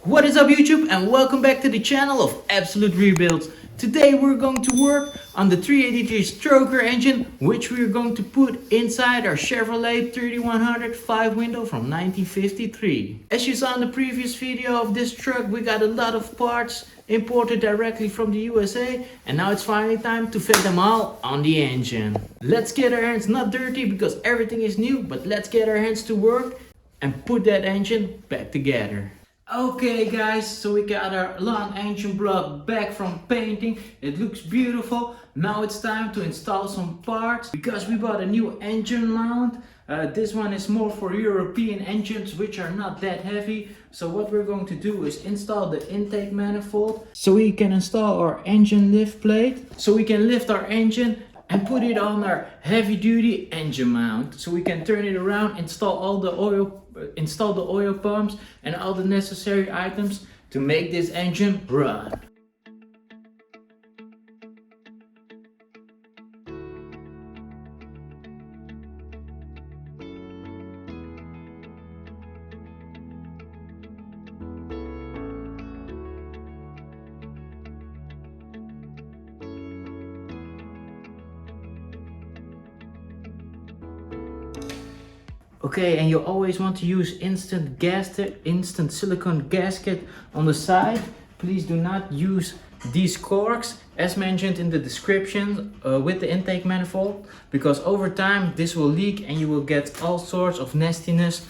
What is up YouTube, and welcome back to the channel of Absolute Rebuilds. Today we're going to work on the 383 stroker engine, which we're going to put inside our Chevrolet 3100 5-window from 1953. As you saw in the previous video of this truck, we got a lot of parts imported directly from the USA, and now it's finally time to fit them all on the engine. Let's get our hands not dirty because everything is new, but let's get our hands to work and put that engine back together. Okay guys, so we got our long engine block back from painting. It looks beautiful. Now it's time to install some parts because we bought a new engine mount. This one is more for European engines, which are not that heavy. So what we're going to do is install the intake manifold so we can install our engine lift plate, so we can lift our engine and put it on our heavy duty engine mount, so we can turn it around, install the oil pumps and all the necessary items to make this engine run. Okay, and you always want to use instant silicone gasket on the side. Please do not use these corks as mentioned in the description with the intake manifold, because over time this will leak and you will get all sorts of nastiness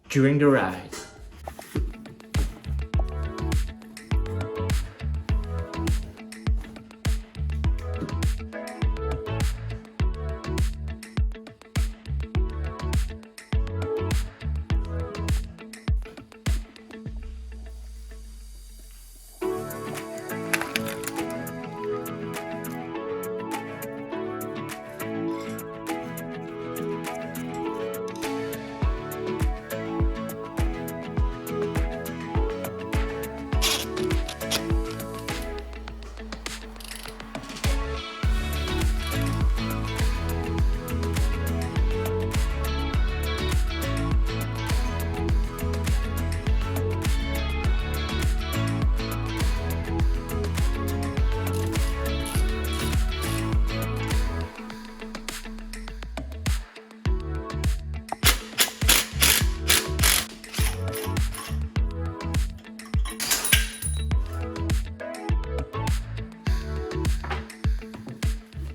during the ride.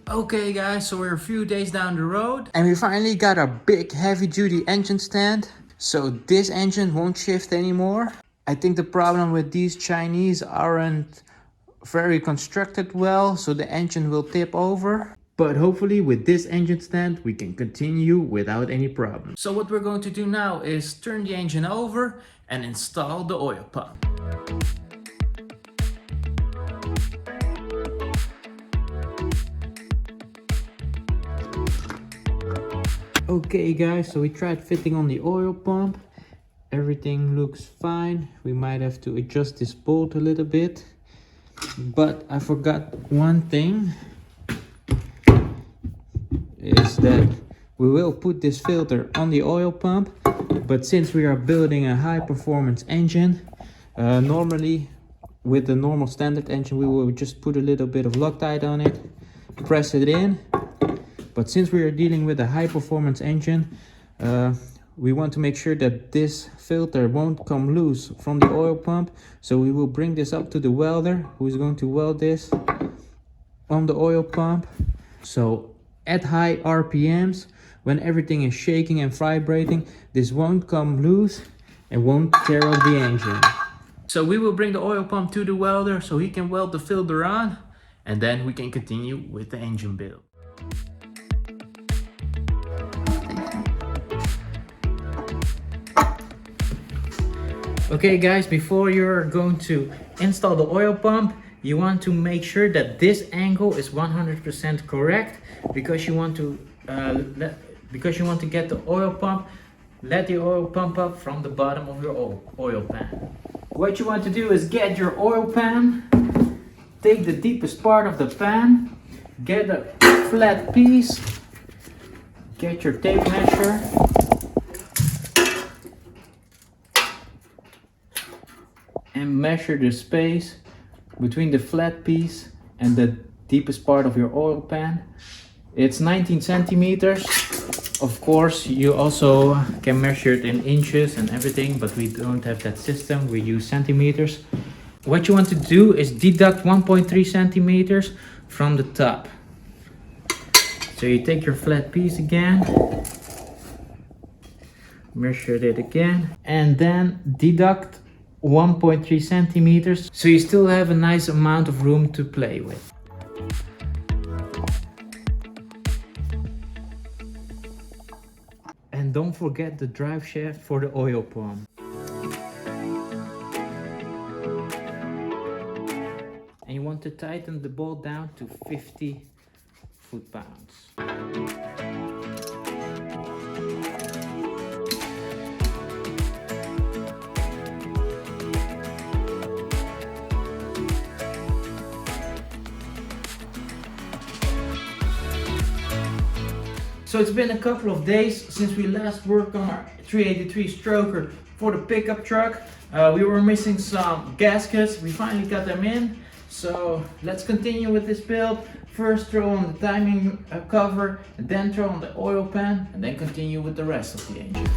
Okay guys, so we're a few days down the road and we finally got a big heavy duty engine stand. So this engine won't shift anymore. I think the problem with these Chinese aren't very constructed well, so the engine will tip over. But hopefully with this engine stand we can continue without any problem. So what we're going to do now is turn the engine over and install the oil pump. Okay guys, so we tried fitting on the oil pump. Everything looks fine. We might have to adjust this bolt a little bit. But I forgot one thing. Is that we will put this filter on the oil pump. But since we are building a high performance engine, normally with the normal standard engine we will just put a little bit of Loctite on it, press it in. But since we are dealing with a high performance engine, we want to make sure that this filter won't come loose from the oil pump. So we will bring this up to the welder, who is going to weld this on the oil pump. So at high RPMs, when everything is shaking and vibrating, this won't come loose and won't tear up the engine. So we will bring the oil pump to the welder so he can weld the filter on, and then we can continue with the engine build. Okay guys, before you're going to install the oil pump, you want to make sure that this angle is 100% correct, because you want to get the oil pump, let the oil pump up from the bottom of your oil pan. What you want to do is get your oil pan, take the deepest part of the pan, get a flat piece, get your tape measure, and measure the space between the flat piece and the deepest part of your oil pan. It's 19 centimeters. Of course, you also can measure it in inches and everything, but we don't have that system. We use centimeters. What you want to do is deduct 1.3 centimeters from the top. So you take your flat piece again, measure it again, and then deduct 1.3 centimeters. So you still have a nice amount of room to play with. And don't forget the drive shaft for the oil pump. And you want to tighten the bolt down to 50 foot-pounds. So it's been a couple of days since we last worked on our 383 stroker for the pickup truck. We were missing some gaskets. We finally got them in. So let's continue with this build. First throw on the timing cover, and then throw on the oil pan, and then continue with the rest of the engine.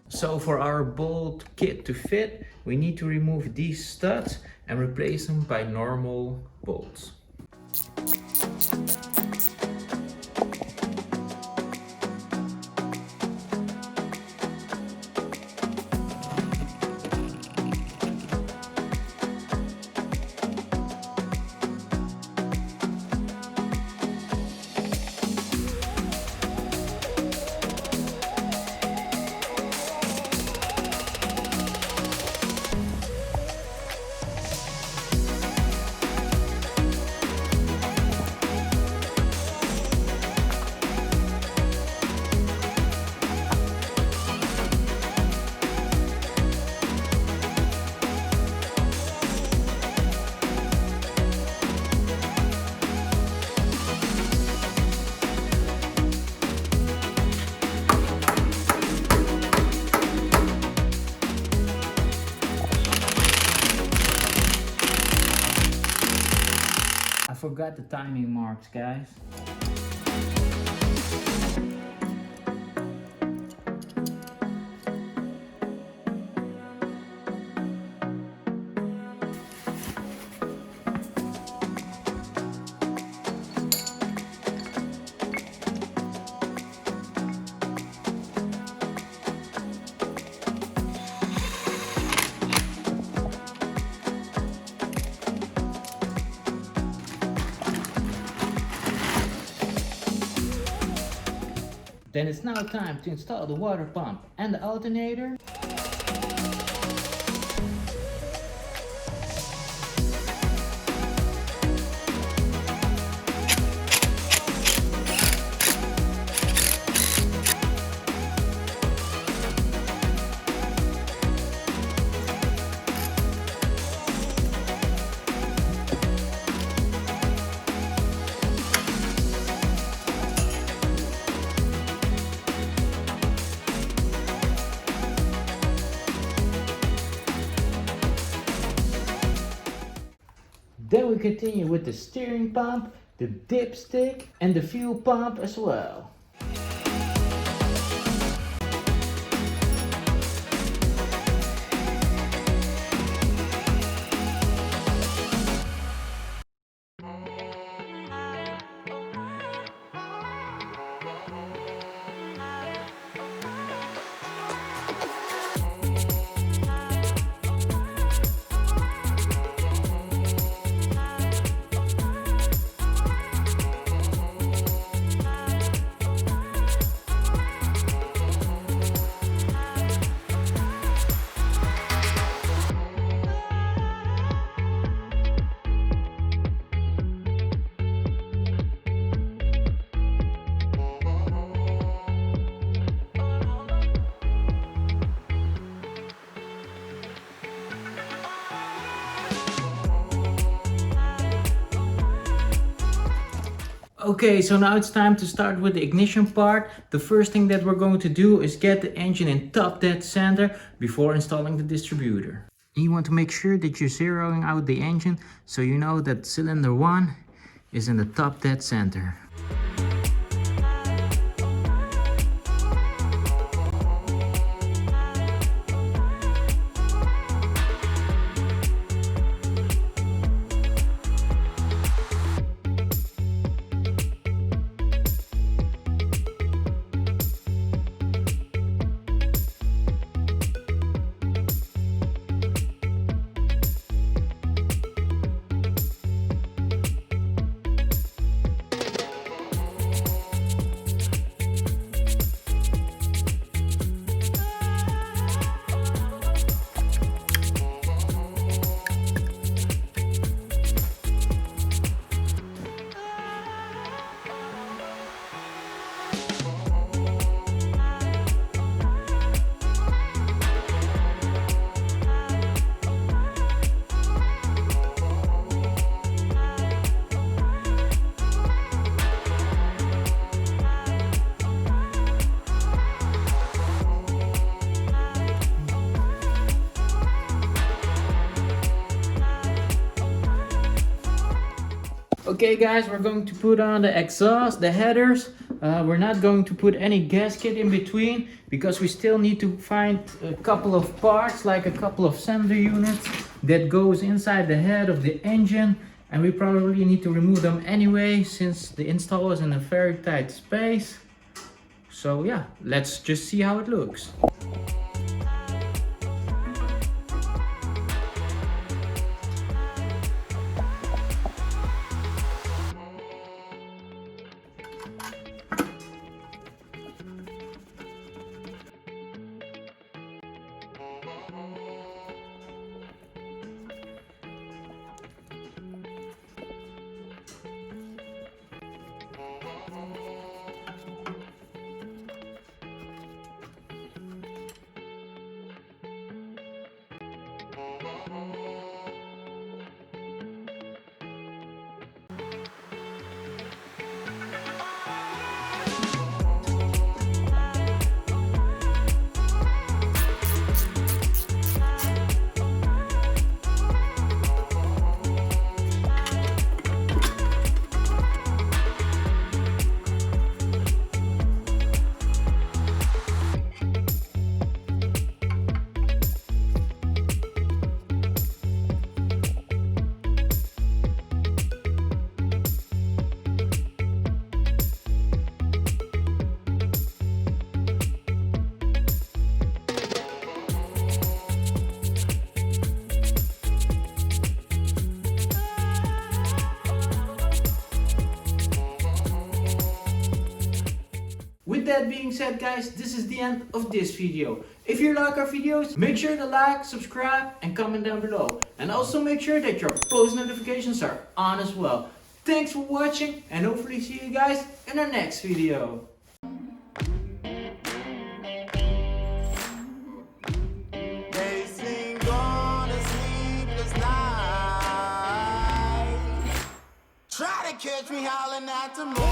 So for our bolt kit to fit, we need to remove these studs and replace them by normal bolts. I forgot the timing marks, guys. Then it's now time to install the water pump and the alternator. Then we continue with the steering pump, the dipstick, and the fuel pump as well. Okay, so now it's time to start with the ignition part. The first thing that we're going to do is get the engine in top dead center before installing the distributor. You want to make sure that you're zeroing out the engine so you know that cylinder 1 is in the top dead center. Okay guys, we're going to put on the exhaust, the headers. We're not going to put any gasket in between because we still need to find a couple of parts, like a couple of sender units that goes inside the head of the engine, and we probably need to remove them anyway since the install is in a very tight space. So yeah, let's just see how it looks. With that being said guys, this is the end of this video. If you like our videos, make sure to like, subscribe and comment down below. And also make sure that your post notifications are on as well. Thanks for watching and hopefully see you guys in our next video. Try to catch me howling at the moon.